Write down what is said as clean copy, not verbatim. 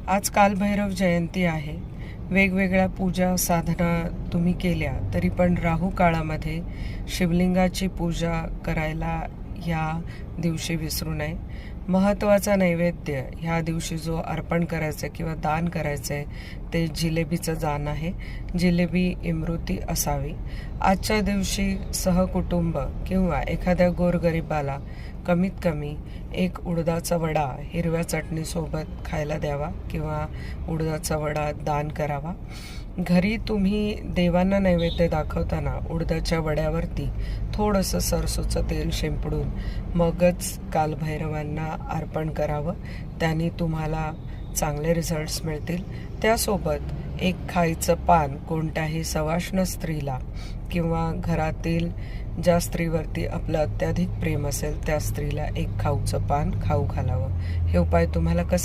आज कालभैरव जयंती आहे. वेगवेगळ्या पूजा साधना तुम्ही केल्या तरी पण राहू काळामध्ये शिवलिंगाची पूजा करायला ह्या दिवशी विसरू नये. महत्त्वाचा नैवेद्य ह्या दिवशी जो अर्पण करायचं किंवा दान करायचं आहे ते जिलेबीचं दान आहे. जिलेबी इमृती असावी. आजच्या दिवशी सहकुटुंब किंवा एखाद्या गोरगरिबाला कमीत कमी एक उडदाचा वडा हिरव्या चटणीसोबत खायला द्यावा किंवा उडदाचा वडा दान करावा. घरी तुम्ही देवांना नैवेद्य दाखवताना उडदाच्या वड्यावरती थोडंसं सरसूचं तेल शिंपडून मगच कालभैरवांना अर्पण करावं. त्याने तुम्हाला चांगले रिझल्ट्स मिळतील. त्यासोबत एक खायचं पान कोणत्याही सवाष्ण स्त्रीला किंवा घरातील ज्या स्त्रीवरती आपलं अत्याधिक प्रेम असेल त्या स्त्रीला एक खाऊचं पान खाऊ घालावं. हे उपाय तुम्हाला कसे